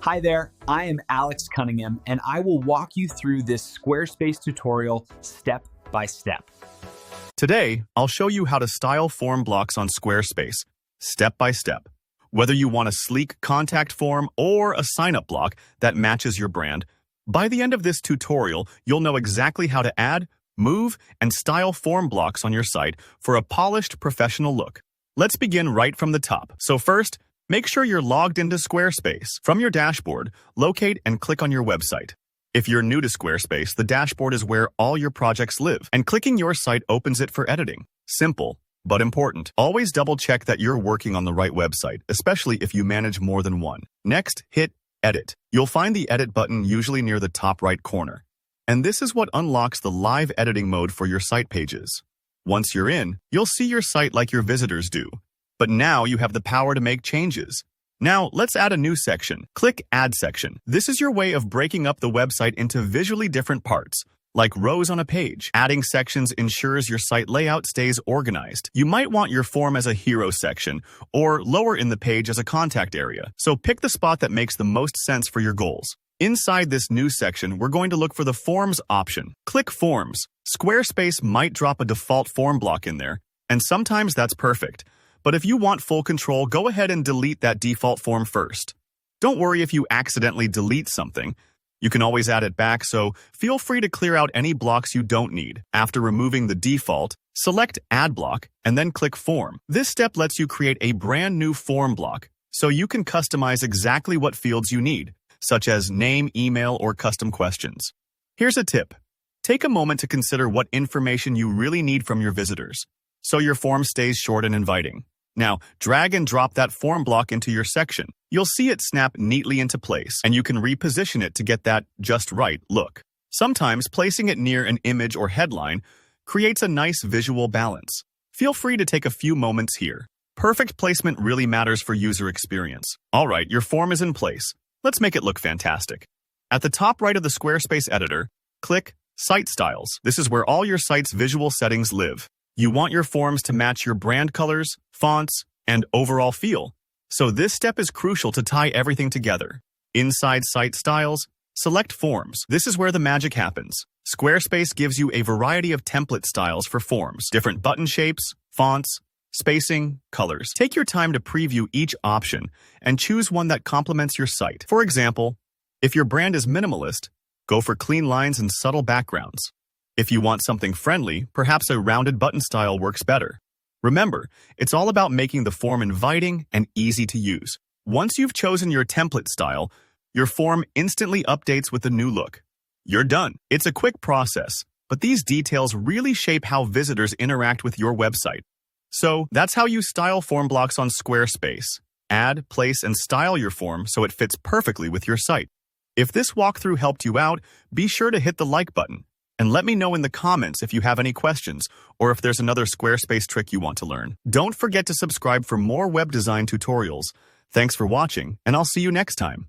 Hi there, I am Alex Cunningham, and I will walk you through this Squarespace tutorial step by step. Today, I'll show you how to style form blocks on Squarespace, step by step. Whether you want a sleek contact form or a sign-up block that matches your brand, by the end of this tutorial, you'll know exactly how to add, move, and style form blocks on your site for a polished, professional look. Let's begin right from the top. So first, make sure you're logged into Squarespace. From your dashboard, locate and click on your website. If you're new to Squarespace, the dashboard is where all your projects live, and clicking your site opens it for editing. Simple, but important. Always double-check that you're working on the right website, especially if you manage more than one. Next, hit Edit. You'll find the Edit button usually near the top right corner. And this is what unlocks the live editing mode for your site pages. Once you're in, you'll see your site like your visitors do. But now you have the power to make changes. Now, let's add a new section. Click Add Section. This is your way of breaking up the website into visually different parts, like rows on a page. Adding sections ensures your site layout stays organized. You might want your form as a hero section, or lower in the page as a contact area. So pick the spot that makes the most sense for your goals. Inside this new section, we're going to look for the Forms option. Click Forms. Squarespace might drop a default form block in there, and sometimes that's perfect. But if you want full control, go ahead and delete that default form first. Don't worry if you accidentally delete something. You can always add it back, so feel free to clear out any blocks you don't need. After removing the default, select Add Block and then click Form. This step lets you create a brand new form block, so you can customize exactly what fields you need, such as name, email, or custom questions. Here's a tip. Take a moment to consider what information you really need from your visitors, so your form stays short and inviting. Now, drag and drop that form block into your section. You'll see it snap neatly into place, and you can reposition it to get that just right look. Sometimes placing it near an image or headline creates a nice visual balance. Feel free to take a few moments here. Perfect placement really matters for user experience. All right, your form is in place. Let's make it look fantastic. At the top right of the Squarespace editor, click Site Styles. This is where all your site's visual settings live. You want your forms to match your brand colors, fonts, and overall feel. So this step is crucial to tie everything together. Inside Site Styles, select Forms. This is where the magic happens. Squarespace gives you a variety of template styles for forms, different button shapes, fonts, spacing, colors. Take your time to preview each option and choose one that complements your site. For example, if your brand is minimalist, go for clean lines and subtle backgrounds. If you want something friendly, perhaps a rounded button style works better. Remember, it's all about making the form inviting and easy to use. Once you've chosen your template style, your form instantly updates with the new look. You're done. It's a quick process, but these details really shape how visitors interact with your website. So that's how you style form blocks on Squarespace. Add, place, and style your form so it fits perfectly with your site. If this walkthrough helped you out, be sure to hit the like button. And let me know in the comments if you have any questions or if there's another Squarespace trick you want to learn. Don't forget to subscribe for more web design tutorials. Thanks for watching, and I'll see you next time.